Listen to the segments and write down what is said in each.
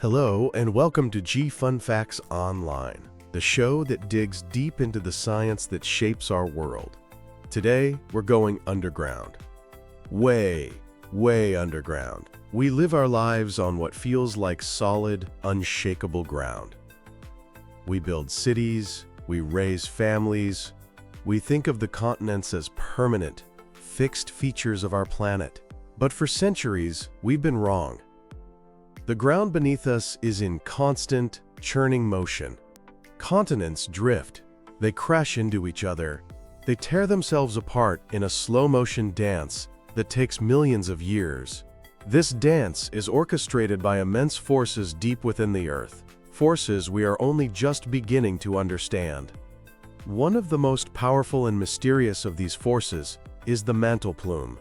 Hello and welcome to G Fun Facts Online, the show that digs deep into the science that shapes our world. Today, we're going underground. Way underground. We live our lives on what feels like solid, unshakable ground. We build cities, we raise families, we think of the continents as permanent, fixed features of our planet. But for centuries, we've been wrong. The ground beneath us is in constant, churning motion. Continents drift, they crash into each other, they tear themselves apart in a slow-motion dance that takes millions of years. This dance is orchestrated by immense forces deep within the Earth, forces we are only just beginning to understand. One of the most powerful and mysterious of these forces is the mantle plume.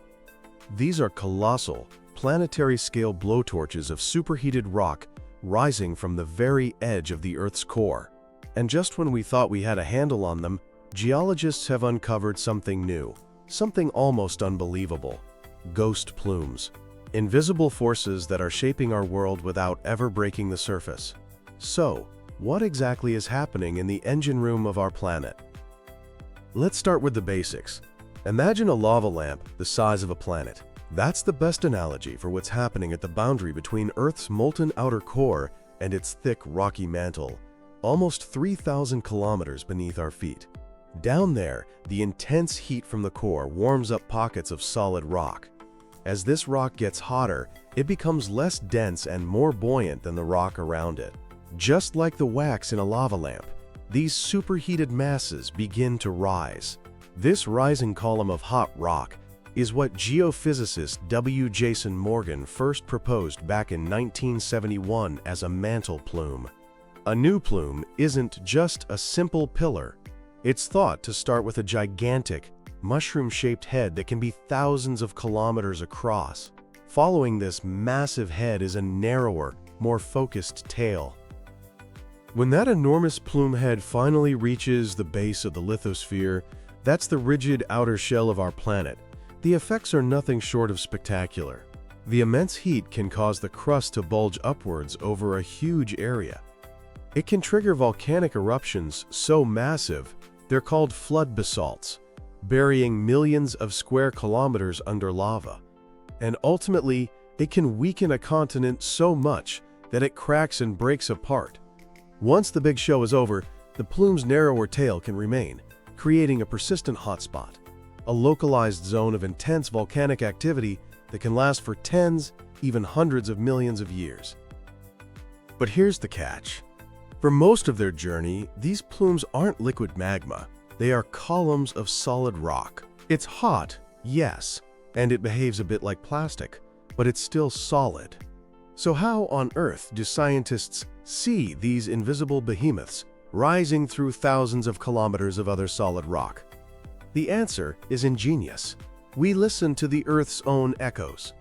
These are colossal, planetary-scale blowtorches of superheated rock rising from the very edge of the Earth's core. And just when we thought we had a handle on them, geologists have uncovered something new, something almost unbelievable: ghost plumes. Invisible forces that are shaping our world without ever breaking the surface. So, what exactly is happening in the engine room of our planet? Let's start with the basics. Imagine a lava lamp the size of a planet. That's the best analogy for what's happening at the boundary between Earth's molten outer core and its thick, rocky mantle, almost 3,000 kilometers beneath our feet. Down there, the intense heat from the core warms up pockets of solid rock. As this rock gets hotter, it becomes less dense and more buoyant than the rock around it. Just like the wax in a lava lamp, these superheated masses begin to rise. This rising column of hot rock is what geophysicist W. Jason Morgan first proposed back in 1971 as a mantle plume. A new plume isn't just a simple pillar. It's thought to start with a gigantic, mushroom-shaped head that can be thousands of kilometers across. Following this massive head is a narrower, more focused tail. When that enormous plume head finally reaches the base of the lithosphere, that's the rigid outer shell of our planet. The effects are nothing short of spectacular. The immense heat can cause the crust to bulge upwards over a huge area. It can trigger volcanic eruptions so massive, they're called flood basalts, burying millions of square kilometers under lava. And ultimately, it can weaken a continent so much that it cracks and breaks apart. Once the big show is over, the plume's narrower tail can remain, creating a persistent hotspot, a localized zone of intense volcanic activity that can last for tens, even hundreds of millions of years. But here's the catch. For most of their journey, these plumes aren't liquid magma. They are columns of solid rock. It's hot, yes, and it behaves a bit like plastic, but it's still solid. So how on earth do scientists see these invisible behemoths rising through thousands of kilometers of other solid rock? The answer is ingenious. We listen to the Earth's own echoes.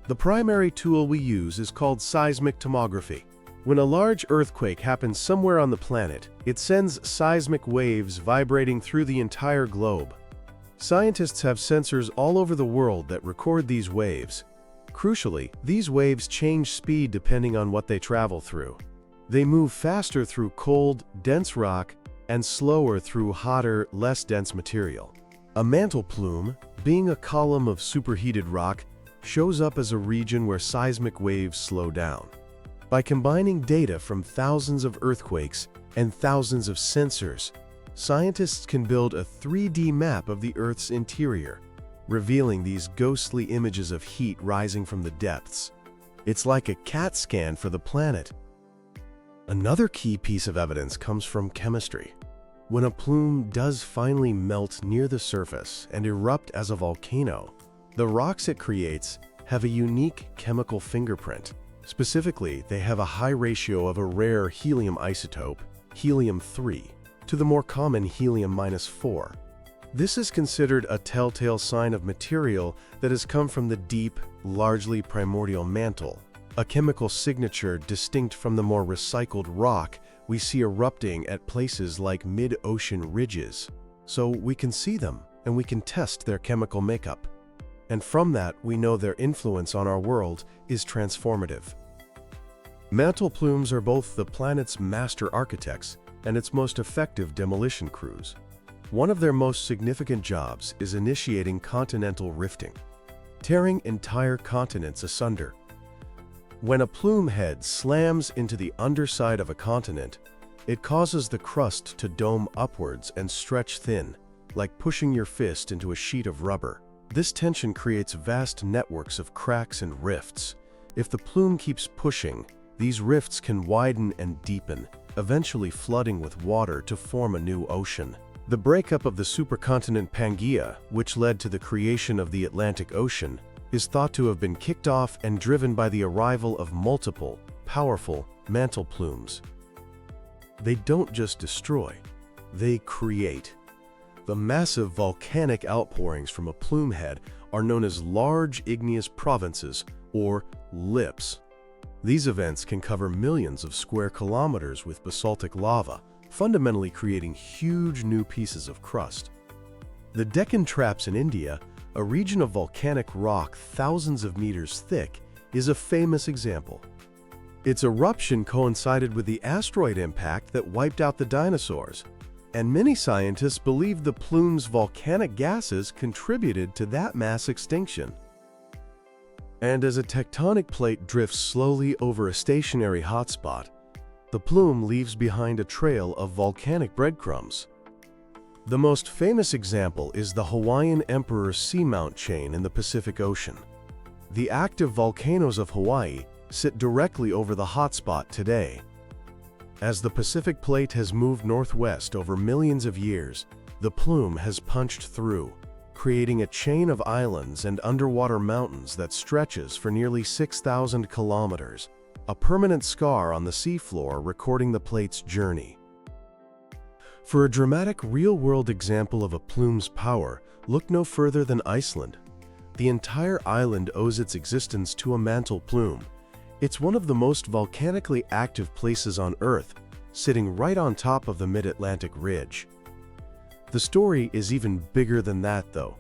The primary tool we use is called seismic tomography. When a large earthquake happens somewhere on the planet, it sends seismic waves vibrating through the entire globe. Scientists have sensors all over the world that record these waves. Crucially, these waves change speed depending on what they travel through. They move faster through cold, dense rock and slower through hotter, less dense material. A mantle plume, being a column of superheated rock, shows up as a region where seismic waves slow down. By combining data from thousands of earthquakes and thousands of sensors, scientists can build a 3D map of the Earth's interior, revealing these ghostly images of heat rising from the depths. It's like a CAT scan for the planet. Another key piece of evidence comes from chemistry. When a plume does finally melt near the surface and erupt as a volcano, the rocks it creates have a unique chemical fingerprint. Specifically, they have a high ratio of a rare helium isotope, helium-3, to the more common helium-4. This is considered a telltale sign of material that has come from the deep, largely primordial mantle, a chemical signature distinct from the more recycled rock we see erupting at places like mid-ocean ridges. So we can see them and we can test their chemical makeup. And from that, we know their influence on our world is transformative. Mantle plumes are both the planet's master architects and its most effective demolition crews. One of their most significant jobs is initiating continental rifting, tearing entire continents asunder. When a plume head slams into the underside of a continent, it causes the crust to dome upwards and stretch thin, like pushing your fist into a sheet of rubber. This tension creates vast networks of cracks and rifts. If the plume keeps pushing, these rifts can widen and deepen, eventually flooding with water to form a new ocean. The breakup of the supercontinent Pangaea, which led to the creation of the Atlantic Ocean, is thought to have been kicked off and driven by the arrival of multiple, powerful mantle plumes. They don't just destroy, they create. The massive volcanic outpourings from a plume head are known as large igneous provinces, or lips. These events can cover millions of square kilometers with basaltic lava, fundamentally creating huge new pieces of crust. The Deccan Traps in India, a region of volcanic rock thousands of meters thick, is a famous example. Its eruption coincided with the asteroid impact that wiped out the dinosaurs, and many scientists believe the plume's volcanic gases contributed to that mass extinction. And as a tectonic plate drifts slowly over a stationary hotspot, the plume leaves behind a trail of volcanic breadcrumbs. The most famous example is the Hawaiian Emperor Seamount chain in the Pacific Ocean. The active volcanoes of Hawaii sit directly over the hotspot today. As the Pacific Plate has moved northwest over millions of years, the plume has punched through, creating a chain of islands and underwater mountains that stretches for nearly 6,000 kilometers, a permanent scar on the seafloor recording the plate's journey. For a dramatic real-world example of a plume's power, look no further than Iceland. The entire island owes its existence to a mantle plume. It's one of the most volcanically active places on Earth, sitting right on top of the mid-Atlantic ridge. The story is even bigger than that, though.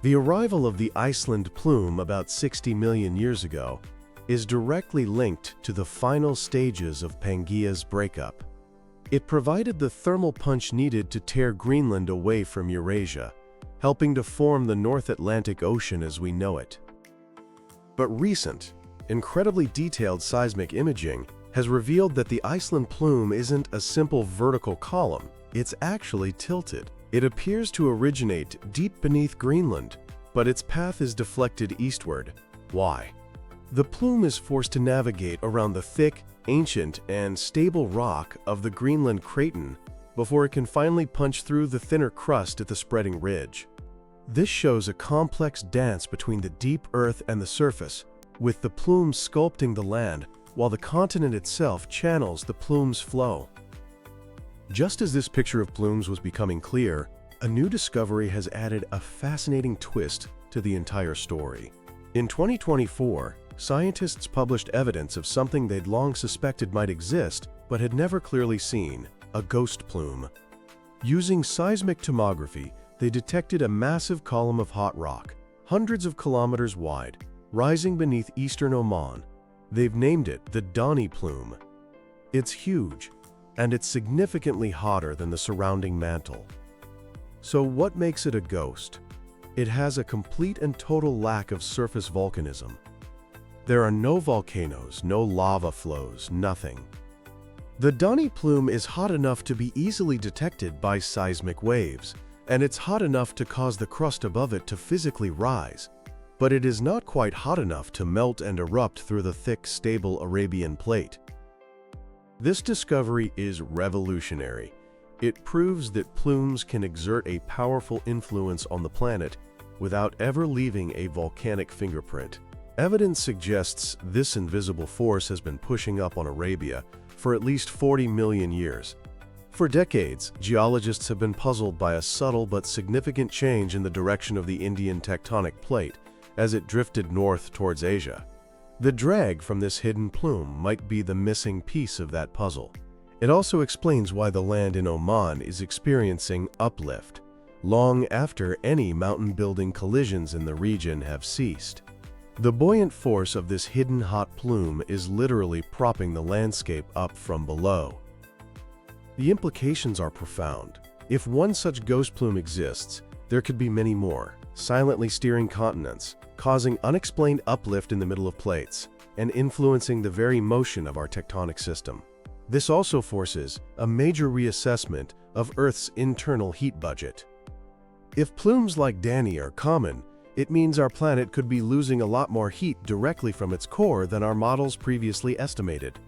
The arrival of the Iceland plume about 60 million years ago is directly linked to the final stages of Pangaea's breakup. It provided the thermal punch needed to tear Greenland away from Eurasia, helping to form the North Atlantic Ocean as we know it. But recent, incredibly detailed seismic imaging has revealed that the Iceland plume isn't a simple vertical column, it's actually tilted. It appears to originate deep beneath Greenland, but its path is deflected eastward. Why? The plume is forced to navigate around the thick, ancient, and stable rock of the Greenland craton before it can finally punch through the thinner crust at the spreading ridge. This shows a complex dance between the deep earth and the surface, with the plume sculpting the land while the continent itself channels the plume's flow. Just as this picture of plumes was becoming clear, a new discovery has added a fascinating twist to the entire story. In 2024, scientists published evidence of something they'd long suspected might exist but had never clearly seen: a ghost plume. Using seismic tomography, they detected a massive column of hot rock, hundreds of kilometers wide, rising beneath eastern Oman. They've named it the Dani plume. It's huge, and it's significantly hotter than the surrounding mantle. So what makes it a ghost? It has a complete and total lack of surface volcanism. There are no volcanoes, no lava flows, nothing. The Dani plume is hot enough to be easily detected by seismic waves, and it's hot enough to cause the crust above it to physically rise. But it is not quite hot enough to melt and erupt through the thick, stable Arabian plate. This discovery is revolutionary. It proves that plumes can exert a powerful influence on the planet without ever leaving a volcanic fingerprint. Evidence suggests this invisible force has been pushing up on Arabia for at least 40 million years. For decades, geologists have been puzzled by a subtle but significant change in the direction of the Indian tectonic plate as it drifted north towards Asia. The drag from this hidden plume might be the missing piece of that puzzle. It also explains why the land in Oman is experiencing uplift, long after any mountain-building collisions in the region have ceased. The buoyant force of this hidden hot plume is literally propping the landscape up from below. The implications are profound. If one such ghost plume exists, there could be many more, silently steering continents, causing unexplained uplift in the middle of plates, and influencing the very motion of our tectonic system. This also forces a major reassessment of Earth's internal heat budget. If plumes like Dani are common, it means our planet could be losing a lot more heat directly from its core than our models previously estimated.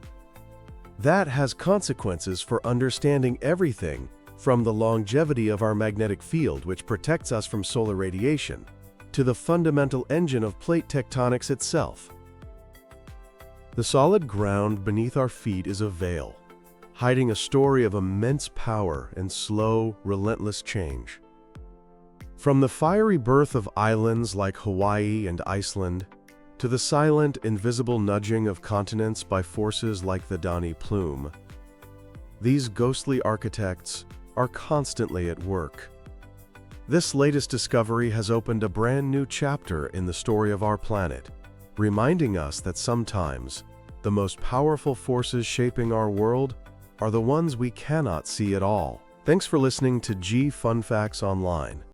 That has consequences for understanding everything from the longevity of our magnetic field, which protects us from solar radiation, to the fundamental engine of plate tectonics itself. The solid ground beneath our feet is a veil, hiding a story of immense power and slow, relentless change. From the fiery birth of islands like Hawaii and Iceland, to the silent, invisible nudging of continents by forces like the Dani plume, these ghostly architects are constantly at work. This latest discovery has opened a brand new chapter in the story of our planet, reminding us that sometimes the most powerful forces shaping our world are the ones we cannot see at all. Thanks for listening to G Fun Facts Online.